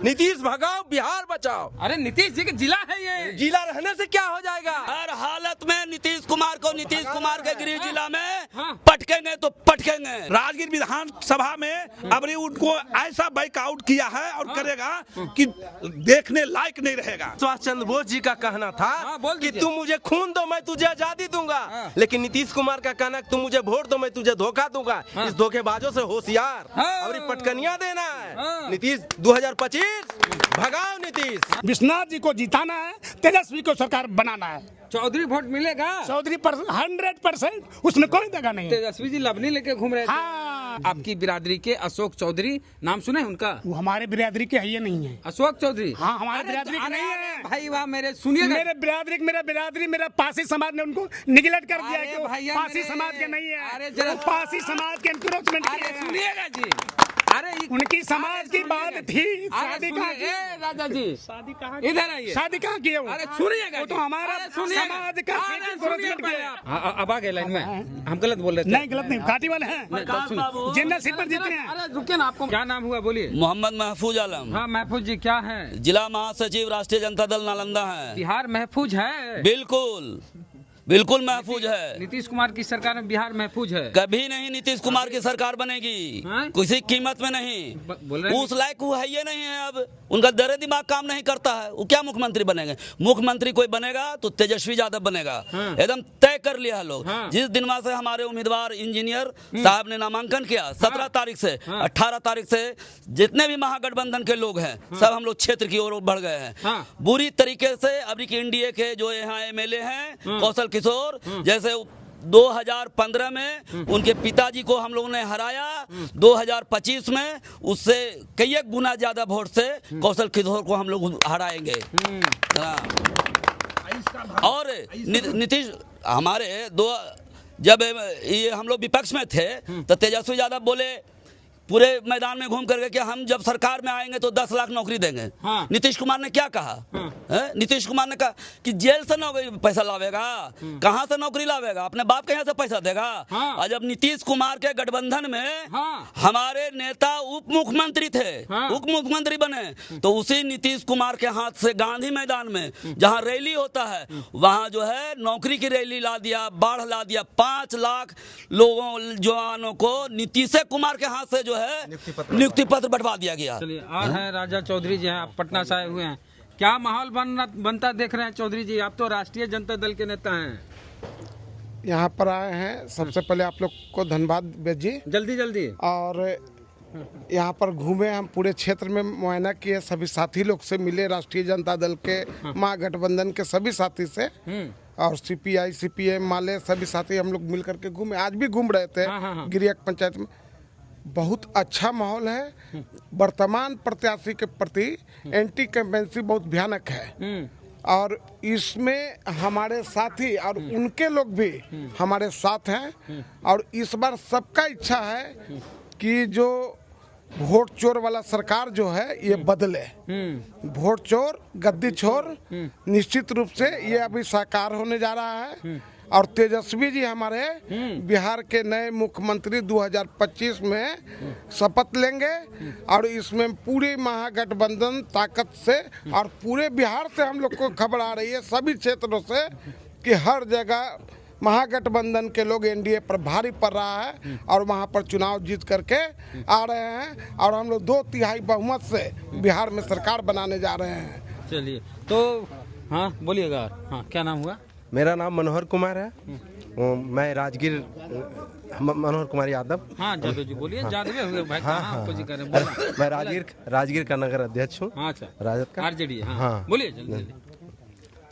नीतीश भगाओ, बिहार बचाओ। अरे नीतीश जी का जिला है ये, जिला रहने से क्या हो जाएगा? हर हालत में नीतीश कुमार को, नीतीश कुमार के गृह जिला में हाँ। पटकेंगे तो पटकेंगे। राजगीर विधानसभा में अबरी उनको ऐसा बैकआउट किया है और करेगा कि देखने लायक नहीं रहेगा। सुभाष चंद्र बोस जी का कहना था बोल कि दीजिए। तुम मुझे खून दो मैं तुझे आजादी दूंगा, हाँ। लेकिन नीतीश कुमार का कहना तुम मुझे वोट दो मैं तुझे धोखा दूंगा। हाँ। इस धोखेबाजों से होशियार, हाँ। और ये पटकनिया देना है। हाँ। नीतीश 2025 भगाओ नीतीश। विश्वनाथ जी को जिताना है, तेजस्वी को सरकार बनाना है। चौधरी वोट मिलेगा? चौधरी 100% उसमें कोई दगा नहीं है। तेजस्वी जी लबनी लेके घूम रहे थे। हाँ। आपकी बिरादरी के अशोक चौधरी, नाम सुने उनका? वो हमारे बिरादरी के है ये नहीं है। अशोक चौधरी? हाँ, हमारे अरे बिरादरी के अरे नहीं है। भाई वाह, मेरे सुनिएगा। मेरा बिरादरी मेरा पासी समाज ने उनको निगलेक्ट कर दिया अरे कि वो भैया पासी मेरे- समाज के नहीं है। अरे जरा- वो पासी समाज के एनक्रोचमेंट अरे किए हैं। सुनिएगा जी, अरे उनकी समाज की बात थी। शादी कहाँ की? राजा जी शादी कहाँ इधर आइए। शादी कहाँ की है वो? अरे सुनिएगा वो जी। तो हमारा अरे सुनिएगा। समाज का अरे सिटी सुनिए एनक्रोचमेंट पहले किया है। आप। अब आ गए लाइन में, हम गलत बोल रहे थे। नहीं, गलत नहीं, घाटी वाले हैं। जिन्ना सीट पर जीते हैं। अरे रुकिए ना, आपको क्या नाम हुआ बोलिए? मोहम्मद महफूज आलम, हाँ महफूज जी, क्या है? जिला महासचिव राष्ट्रीय जनता दल नालंदा है। बिहार महफूज है? बिल्कुल बिल्कुल महफूज है। नीतीश कुमार की सरकार में बिहार महफूज है? कभी नहीं नीतीश कुमार की सरकार बनेगी, हाँ? किसी कीमत में नहीं। बोल रहे हैं उस लायक वो है ये नहीं है। अब उनका दरे दिमाग काम नहीं करता है, वो क्या मुख्यमंत्री बनेंगे? मुख्यमंत्री कोई बनेगा तो तेजस्वी यादव बनेगा। हाँ। एकदम तय कर लिया है लोग। हाँ। जिस दिन वहां से हमारे उम्मीदवार इंजीनियर साहब ने नामांकन किया 17 तारीख से, हाँ। 18 तारीख से जितने भी महागठबंधन के लोग हैं सब हम लोग क्षेत्र की ओर बढ़ गए हैं। हाँ। बुरी तरीके से अभी की एनडीए के जो यहाँ एमएलए हैं कौशल किशोर, जैसे 2015 में उनके पिताजी को हम लोगों ने हराया, 2025 में उससे कई एक गुना ज्यादा वोट से कौशल किशोर को हम लोग हराएंगे। हाँ। और नीतीश हमारे जब ये हम लोग विपक्ष में थे तो तेजस्वी यादव बोले पूरे मैदान में घूम करके कि हम जब सरकार में आएंगे तो 10 लाख नौकरी देंगे। हाँ। नीतीश कुमार ने क्या कहा? हाँ। नीतीश कुमार ने कहा कि जेल से नौकरी पैसा लावेगा, कहाँ से नौकरी लावेगा? अपने बाप के यहाँ से पैसा देगा। हाँ। और जब नीतीश कुमार के गठबंधन में हाँ। हमारे नेता उप मुख्यमंत्री थे, हाँ। उप मुख्यमंत्री बने, तो उसी नीतीश कुमार के हाथ से गांधी मैदान में जहाँ रैली होता है वहाँ जो है नौकरी की रैली ला दिया, बाढ़ ला दिया। 5 लाख लोगों जवानों को नीतीश कुमार के हाथ से जो है नियुक्ति पत्र बंटवा दिया गया। चलिए, और हैं राजा चौधरी जी हैं, आप पटना से आए हुए हैं, क्या माहौल बनता देख रहे हैं चौधरी जी? आप तो राष्ट्रीय जनता दल के नेता हैं। यहाँ पर आए हैं, सबसे पहले आप लोग को धन्यवाद बेद जी। जल्दी जल्दी। और यहाँ पर घूमे, हम पूरे क्षेत्र में मुआयना किए, सभी साथी लोग से मिले, राष्ट्रीय जनता दल के महागठबंधन के सभी साथी से, और सीपीआई सीपीएम माले सभी साथी हम लोग मिल करके घूमे। आज भी घूम रहे थे गिरियक पंचायत में। बहुत अच्छा माहौल है। वर्तमान प्रत्याशी के प्रति एंटी कैंपेंसी बहुत भयानक है, और इसमें हमारे साथी और उनके लोग भी हमारे साथ हैं। और इस बार सबका इच्छा है कि जो वोट चोर वाला सरकार जो है ये बदले। वोट चोर गद्दी चोर निश्चित रूप से ये अभी साकार होने जा रहा है। और तेजस्वी जी हमारे बिहार के नए मुख्यमंत्री 2025 में शपथ लेंगे, और इसमें पूरी महागठबंधन ताकत से और पूरे बिहार से हम लोग को खबर आ रही है सभी क्षेत्रों से कि हर जगह महागठबंधन के लोग एनडीए पर भारी पड़ रहा है, और वहां पर चुनाव जीत करके आ रहे हैं, और हम लोग 2/3 बहुमत से बिहार में सरकार बनाने जा रहे हैं। चलिए, तो हाँ बोलिएगा। हाँ, क्या नाम हुआ? मेरा नाम मनोहर कुमार है, मैं राजगीर मनोहर कुमार यादव। हाँ जादव जी बोलिए। जादव हुए भाई। हाँ, हाँ, आपको जी कह रहे हैं, बोलना। मैं राजगीर का नगर अध्यक्ष हूँ। हाँ, अच्छा, राजद का आरजेडी। हाँ, हाँ। बोलिए जल्दी जल्दी।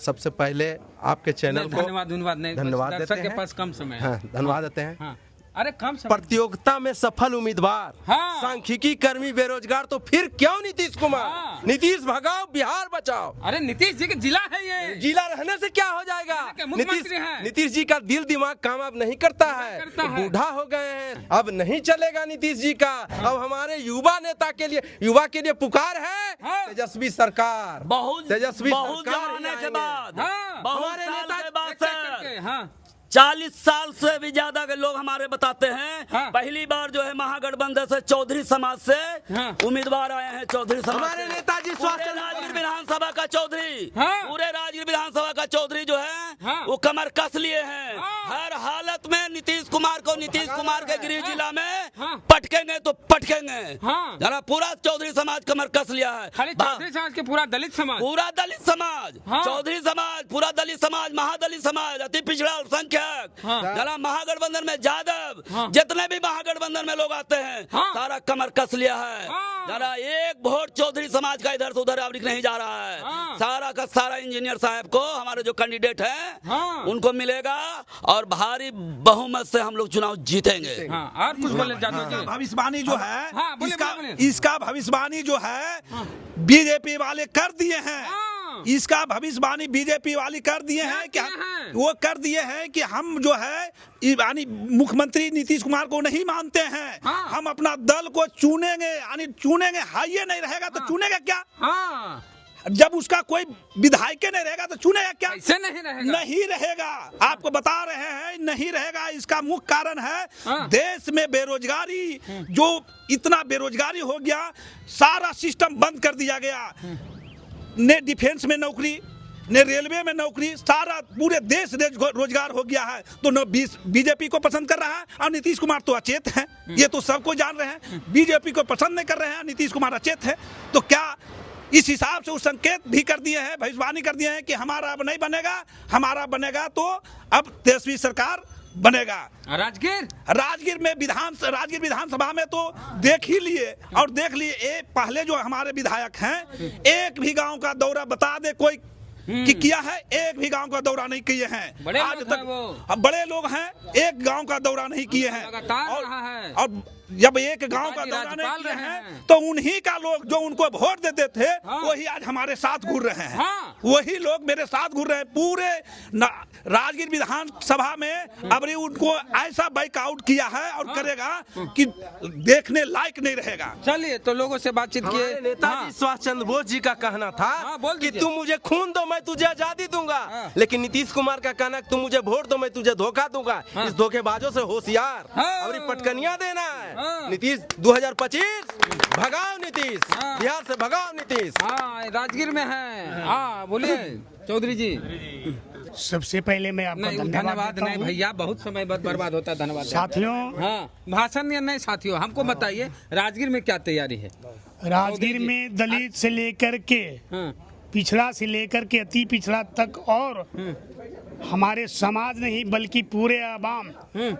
सबसे पहले आपके चैनल को धन्यवाद नहीं, धन्यवाद दर्शक देते के हैं। पास कम समय है। हाँ, धन्यवाद देते हैं। हाँ, अरे कम समय। प्रतियोगिता में सफल उम्मीदवार, हाँ। सांख्यिकी कर्मी, बेरोजगार, तो फिर क्यों नीतीश कुमार? हाँ। नीतीश भगाओ, बिहार बचाओ। अरे नीतीश जी का जिला है ये, जिला रहने से क्या हो जाएगा? मुख्यमंत्री हैं। नीतीश जी का दिल दिमाग काम अब नहीं करता है, बूढ़ा हो गए हैं, अब नहीं चलेगा नीतीश जी का। अब हमारे युवा नेता के लिए, युवा के लिए पुकार है तेजस्वी सरकार। बहुत तेजस्वी बहुत सरकार जमाने ही के आएंगे। बाद, हाँ। बहुत हमारे साल नेता के बाद एक-एक करके, हाँ। 40 साल से भी ज्यादा के लोग हमारे बताते हैं। हाँ। पहली बार जो है महागठबंधन से चौधरी समाज से हाँ। उम्मीदवार आए हैं। चौधरी समाज हमारे से। नेताजी पूरे स्वास्थ्य राजगीर विधानसभा का चौधरी, हाँ। पूरे राजगीर विधानसभा का चौधरी जो है हाँ। वो कमर कस लिए हैं। हाँ। हर हालत में नीतीश कुमार के गृह जिला में हाँ। पटकेंगे तो पटकेंगे। हाँ। जरा पूरा चौधरी समाज कमर कस लिया है। खाली चौधरी समाज के पूरा दलित समाज, पूरा दलित समाज, हाँ। चौधरी समाज, पूरा दलित समाज, महादलित समाज, अति पिछड़ा अल्पसंख्यक, हाँ। जरा महागठबंधन में जादव, हाँ। जितने भी महागठबंधन में लोग आते हैं हाँ। सारा कमर कस लिया है। हाँ। जरा एक वोट चौधरी समाज का इधर से उधर अब नहीं जा रहा है। हाँ। सारा का सारा इंजीनियर साहब को, हमारे जो कैंडिडेट हैं हाँ। उनको मिलेगा और भारी बहुमत से हम लोग चुनाव जीतेंगे। हाँ। और कुछ बोले जादव जी? भविष्यवाणी जो है हाँ, बोलिए, बोलिए। इसका भविष्यवाणी जो है बीजेपी वाले कर दिए हैं। हाँ। इसका भविष्यवाणी बीजेपी वाले कर दिए क्या हैं कि किए हैं? वो कर दिए हैं कि हम जो है यानी मुख्यमंत्री नीतीश कुमार को नहीं मानते हैं। हाँ। हम अपना दल को चुनेंगे, यानी चुनेंगे। हाइए नहीं रहेगा तो चुनेगा क्या? हाँ। जब उसका कोई विधायक नहीं रहेगा तो चुनेगा क्या? ऐसे नहीं रहेगा। नहीं रहेगा। आपको बता रहे हैं नहीं रहेगा। इसका मुख्य कारण है हाँ। देश में बेरोजगारी, जो इतना बेरोजगारी हो गया, सारा सिस्टम बंद कर दिया गया। ने डिफेंस में नौकरी, ने रेलवे में नौकरी, सारा पूरे देश रोजगार हो गया है। तो न बीजेपी को पसंद कर रहा है और नीतीश कुमार तो अचेत हैं। ये तो सबको जान रहे हैं। बीजेपी को पसंद नहीं कर रहे हैं, नीतीश कुमार अचेत है। तो क्या इस हिसाब से वो संकेत भी कर दिए हैं, भविष्यवाणी कर दिए हैं कि हमारा अब नहीं बनेगा, हमारा बनेगा तो अब तेजस्वी सरकार बनेगा। राजगीर में राजगीर विधानसभा में तो देख ही लिए और देख लिए। पहले जो हमारे विधायक हैं, एक भी गांव का दौरा बता दे कोई कि किया है? एक भी गांव का दौरा नहीं किए हैं बड़े आज लोग तक। हैं वो। अब बड़े लोग हैं, एक गांव का दौरा नहीं किए हैं। लगातार रहा है। और जब एक गांव का पिताजी दौरा नहीं राज्यपाल किए रहे हैं हैं। तो उन्हीं का लोग जो उनको वोट देते थे हाँ। वही आज हमारे साथ घूर रहे हैं। हाँ। वही लोग मेरे साथ घूर रहे हैं। पूरे राजगीर विधानसभा में अबरी उनको ऐसा बैकआउट किया है और करेगा कि देखने लायक नहीं रहेगा। चलिए, तो लोगों से बातचीत हमारे किए। नेताजी हाँ। सुभाष चंद्र बोस जी का कहना था हाँ, बोल कि दीजिए। तुम मुझे खून दो मैं तुझे आजादी दूंगा। हाँ। लेकिन नीतीश कुमार का कहना तुम मुझे वोट दो मैं तुझे धोखा दूंगा। हाँ। इस धोखेबाजों से होशियार। हाँ। और ये पटकनिया देना हाँ। है। नीतीश 2025 भगाओ नीतीश, हाँ। बिहार से भगाओ नीतीश। हाँ, राजगीर में है। हाँ, बोलिए चौधरी जी। सबसे पहले मैं आपका नहीं, धन्यवाद देता नहीं हूं। भैया, बहुत समय बर्बाद होता है। धन्यवाद साथियों, हाँ, भाषण या नहीं साथियों, हमको बताइए राजगीर में क्या तैयारी है? राजगीर में दलित से लेकर के हाँ। पिछड़ा से लेकर के अति पिछड़ा तक और हमारे समाज नहीं बल्कि पूरे आवाम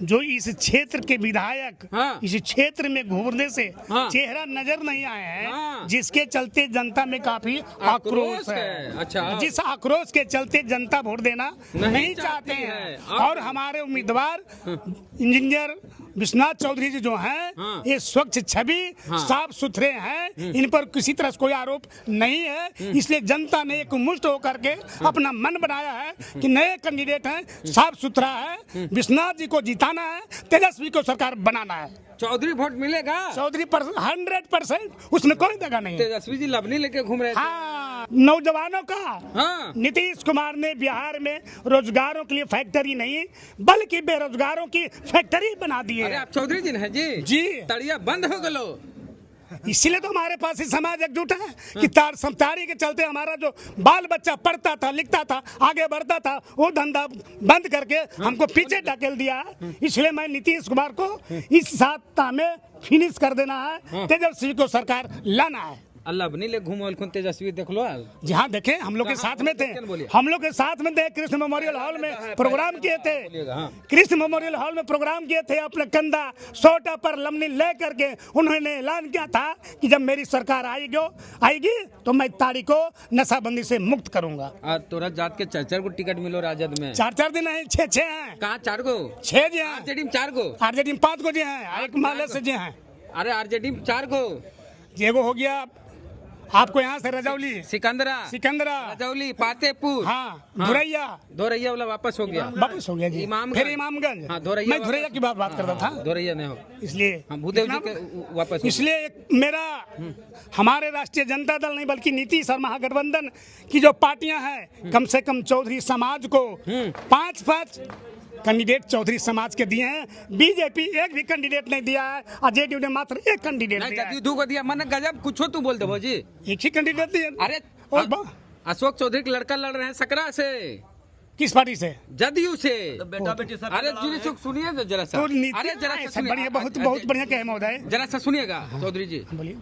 जो इस क्षेत्र के विधायक हाँ। इस क्षेत्र में घूरने से हाँ। चेहरा नजर नहीं आए हैं, हाँ। जिसके चलते जनता में काफी आक्रोश है। अच्छा। जिस आक्रोश के चलते जनता वोट देना नहीं चाहते चाहती हैं। है। और हमारे उम्मीदवार इंजीनियर विश्वनाथ चौधरी जी जो हैं, हाँ। ये स्वच्छ छवि, हाँ। साफ सुथरे हैं। इन पर किसी तरह से कोई आरोप नहीं है। इसलिए जनता ने एक मुश्त होकर के अपना मन बनाया है कि नए कैंडिडेट हैं, साफ सुथरा है, विश्वनाथ जी को जिताना है, तेजस्वी को सरकार बनाना है। चौधरी वोट मिलेगा? चौधरी 100%, उसमें कोई दगा नहीं है। तेजस्वी जी लवनी लेके घूम रहे थे। हाँ, नौजवानों का हाँ। नीतीश कुमार ने बिहार में रोजगारों के लिए फैक्ट्री नहीं बल्कि बेरोजगारों की फैक्ट्री बना दी अरे है। आप चौधरी जी हैं जी? जी। तड़िया बंद हो गलो। इसीलिए तो हमारे पास ही समाज एकजुट है कि तारी के चलते हमारा जो बाल बच्चा पढ़ता था, लिखता था, आगे बढ़ता था, वो धंधा बंद करके हमको पीछे ढकेल दिया है। इसलिए मैं नीतीश कुमार को इस 7 में फिनिश कर देना है, तेजस्वी को सरकार लाना है। अल्लाह बनी ले घूमो तेजस्वी देख लो। जी हाँ, देखें हम लोग के साथ में थे, हम लोग के साथ में थे। कृष्ण मेमोरियल हॉल में प्रोग्राम किए थे। कृष्ण मेमोरियल हॉल में प्रोग्राम किए थे। अपने कंधा सोटा पर लमनी ले करके उन्होंने ऐलान किया था कि जब मेरी सरकार आएगी तो मैं तारीख को नशाबंदी से मुक्त करूंगा। तोरा जात के 4 को टिकट मिलो राजद में। 4 दिन है, 6 हैं। कहाँ 4 को? 6 जी हैं। आरजेडी में 4 को, आरजेडी में 5 को जी हैं, एक माले से जी हैं। अरे आरजेडी में 4 को, एगो हो गया आपको यहाँ से रजौली, सिकंदरा, रजौली, पातेपुर, हाँ, धोरैया वाला वापस हो गया जी। इमामगंज। फिर इमामगंज। हाँ, धोरैया मैं धोरैया की बात करता था। धोरैया नहीं हो, इसलिए भूदेव जी के वापस हो इसलिए मेरा हमारे राष्ट्रीय जनता दल नहीं बल्कि नीतीश और महागठबंधन की जो पार्टियां हैं, कम से कम चौधरी समाज को 5-5 कैंडिडेट चौधरी समाज के दिए हैं। बीजेपी एक भी कैंडिडेट नहीं दिया है और जेडीयू ने मात्र एक कैंडिडेट नहीं दिया है। जदयू को दिया मैंने गजब कुछ तू बोल दे भौजी। एक ही कैंडिडेट दिए। अरे और अशोक चौधरी के लड़का लड़ रहे हैं सकरा से, किस पार्टी से? जदयू से। बेटा बेटी सब अरे सुनिए तो जरा सा। तो अरे जरा सा सुनिए। बढ़िया, बहुत बढ़िया कहे महोदय। जरा सा सुनिएगा चौधरी जी। बोलिए।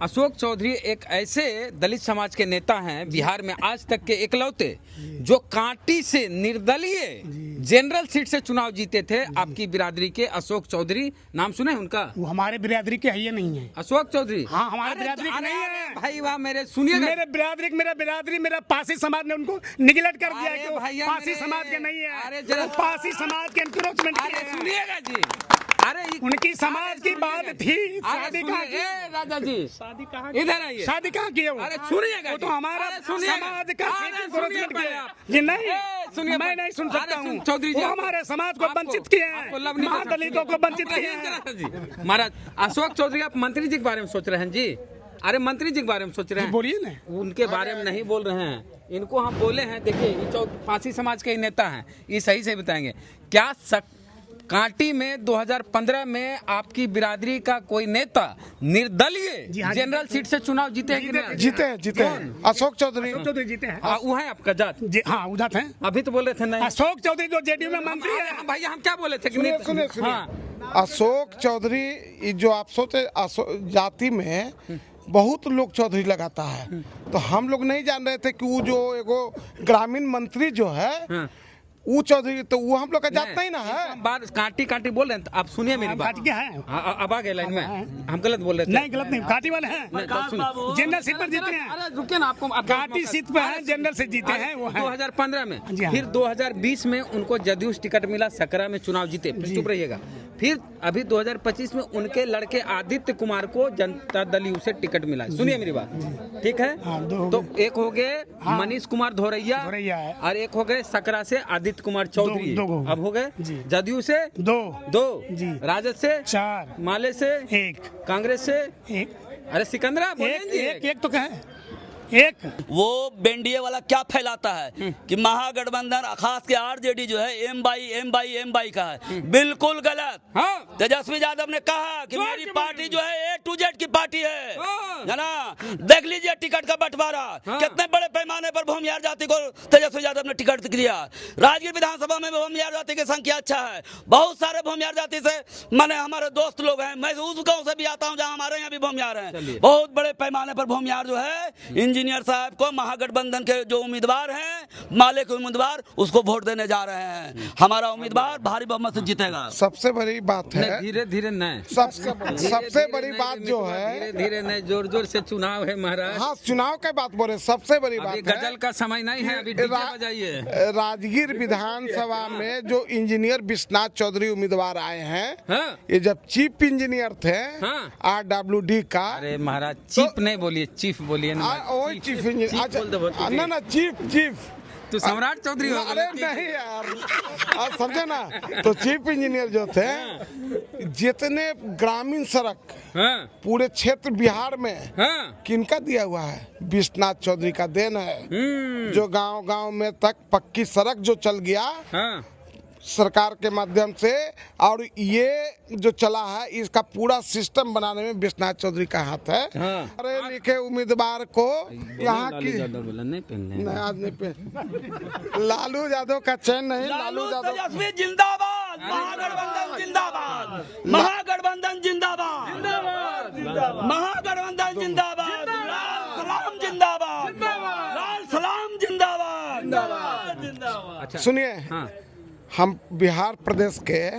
अशोक चौधरी एक ऐसे दलित समाज के नेता हैं बिहार में आज तक के इकलौते जो कांटी से निर्दलीय जनरल सीट से चुनाव जीते थे। आपकी बिरादरी के अशोक चौधरी, नाम सुने हैं उनका? वो हमारे बिरादरी के है ये नहीं है। अशोक चौधरी? हाँ, हमारे अरे बिरादरी के अरे नहीं अरे है भाई वाह, मेरे सुनिए मेरा पासी समाज ने उनको निगलेक्ट कर दिया अरे कि वो भैया पासी मेरे- समाज के नहीं है। अरे जरा- वो पासी समाज के एनक्रोचमेंट अरे किए हैं। सुनिएगा जी। अरे उनकी समाज की बात थी। शादी कहाँ की? राजा जी शादी कहाँ इधर आइए। शादी कहाँ की है वो? अरे सुनिएगा वो तो जी। हमारा अरे सुनिएगा। समाज का अरे सीट सुनिए एनक्रोचमेंट पहले किया। आप। जी नहीं, सुनिए मैं पहले। नहीं सुन अरे सकता हूँ। चौधरी जी वो आपको- हमारे समाज को आपको- वंचित किए आपको हैं, लवनी का- महादलितों को वंचित किए हैं। जी महाराज, अशोक चौधरी आप मंत्री जी के बारे में सोच रहे हैं जी? अरे मंत्री जी के बारे में सोच रहे हैं? बोलिए ना। उनके बारे में नहीं बोल रहे हैं, इनको हम बोले हैं। देखिए ये पासी समाज के ही नेता हैं, ये सही से बताएंगे क्या कांटी में 2015 में आपकी बिरादरी का कोई नेता निर्दलीय हाँ, जनरल सीट से चुनाव जीते हैं कि नहीं? जीते हैं अशोक चौधरी। चौधरी जीते हैं। वो है आपका जात? हाँ, उदात हैं। अभी तो बोल रहे थे नहीं। अशोक चौधरी जो जेडीयू में मंत्री है। भैया हम क्या बोले थे कि सुनिए, नहीं? सुनिए, सुनिए। हाँ अशोक चौधरी ये जो आप सोचे जाति में बहुत लोग चौधरी लगाता है, तो हम लोग नहीं जान रहे थे कि वो जो एगो ग्रामीण मंत्री जो है हाँ। वो चौधरी, तो वो हम लोग का जात नहीं ना है। हम बात कांटी कांटी बोल रहे हैं, तो आप सुनिए मेरी बात। घाटी के हैं। अब आ गए लाइन में, हम गलत बोल रहे थे। नहीं, गलत नहीं, घाटी वाले हैं। नहीं, तो सुनिए। जनरल सीट पर जीते हैं। अरे रुकिए ना, आपको घाटी सीट पर है, जनरल से जीते हैं वो हैं। 2015 में, जी हाँ। फिर 2020 में उनको जदयू टिकट मिला, सकरा में चुनाव जीते। फिर चुप रहिएगा। फिर अभी 2025 में उनके लड़के आदित्य कुमार को जनता दल यू से टिकट मिला। सुनिए मेरी बात, ठीक है? हाँ, दो हो तो गए। एक हो गए मनीष कुमार धोरैया है। और एक हो गए सकरा से आदित्य कुमार चौधरी। दो हो गए। अब हो गए जी। जदयू से दो जी। राजद से 4, माले से 1, कांग्रेस से 1, अरे सिकंदरा बोलें जी। एक तो कहें, एक। वो बेंडिये वाला क्या फैलाता है कि महागठबंधन खास के आरजेडी जो है एम बाई का है, बिल्कुल गलत। हाँ। तेजस्वी यादव ने कहा कि जोर मेरी से पार्टी जो है A to Z की पार्टी है, हाँ। है ना? देख लीजिए टिकट का बंटवारा, हाँ। कितने बड़े पैमाने पर भूमिहार जाति को तेजस्वी यादव ने टिकट दिया। राजगीर विधानसभा में भूमिहार जाति की संख्या अच्छा है, बहुत सारे भूमिहार जाति से माने हमारे दोस्त लोग हैं। मैं उस गांव से भी आता हूं जहां हमारे यहाँ भी भूमिहार हैं। बहुत बड़े पैमाने पर भूमिहार जो है इंजीनियर साहब को महागठबंधन के जो उम्मीदवार हैं, माले के उम्मीदवार, उसको वोट देने जा रहे हैं। हमारा उम्मीदवार भारी बहुमत से जीतेगा। सबसे बड़ी बात है, धीरे धीरे नहीं, सबसे बड़ी बात जो है, धीरे धीरे नहीं, जोर जोर से चुनाव है महाराज। हाँ चुनाव की बात बोले, सबसे बड़ी अभी बात गजल है का समय नहीं है, अभी डीजे बजाइए। राजगीर विधानसभा में जो इंजीनियर विश्वनाथ चौधरी उम्मीदवार आए हैं, हाँ। ये जब चीफ इंजीनियर थे हाँ। RWD का, अरे महाराज चीफ नहीं बोलिए, चीफ बोलिए ना। वही चीफ इंजीनियर, चीफ बोल दो, बोल दो। ना चीफ तू सम्राट चौधरी हो अरे नहीं यार, आप समझे ना। तो चीफ इंजीनियर जो थे, जितने ग्रामीण सड़क हाँ पूरे क्षेत्र बिहार में हाँ किनका दिया हुआ है? विश्वनाथ चौधरी का देन है। जो गांव गांव में तक पक्की सड़क जो चल गया हाँ सरकार के माध्यम से, और ये जो चला है इसका पूरा सिस्टम बनाने में विश्वनाथ चौधरी का हाथ है। हाँ। पढ़े लिखे उम्मीदवार को यहाँ की नहीं पहनने नहीं, आज नहीं पे लालू यादव का चयन नहीं, लालू यादव तेजस्वी जिंदाबाद, महागठबंधन जिंदाबाद, महागठबंधन जिंदाबाद, महागठबंधन जिंदाबाद, लाल सलाम जिंदाबाद, लाल सलाम जिंदाबाद। अच्छा सुनिए, हाँ हम बिहार प्रदेश के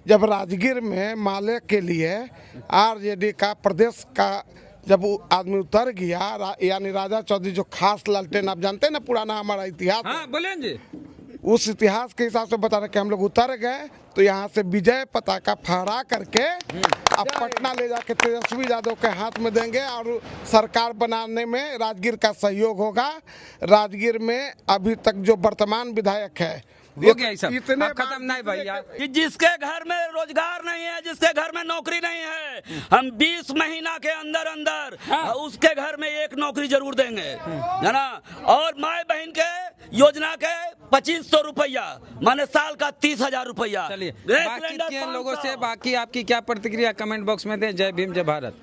जब राजगीर में माले के लिए आरजेडी का प्रदेश का जब वो आदमी उतर गया, यानी राजा चौधरी जो खास लालटेन, आप जानते हैं ना पुराना हमारा इतिहास, हाँ बोलें जी। उस इतिहास के हिसाब से बता रहे कि हम लोग उतर गए तो यहाँ से विजय पताका फहरा करके अब पटना ले जाके तेजस्वी यादव के हाथ में देंगे और सरकार बनाने में राजगीर का सहयोग होगा। राजगीर में अभी तक जो वर्तमान विधायक है हो गया ये सब, इतने अब खत्म नहीं भैया। कि जिसके घर में रोजगार नहीं है, जिसके घर में नौकरी नहीं है, हम 20 महीना के अंदर अंदर उसके घर में एक नौकरी जरूर देंगे, है ना? और माए बहन के योजना के 2500 रुपया, माने साल का 30,000 रुपया। चलिए गैस बातचीत सिलेंडर किए लोगों 500। से, बाकी आपकी क्या प्रतिक्रिया कमेंट बॉक्स में दें। जय भीम, जय भारत।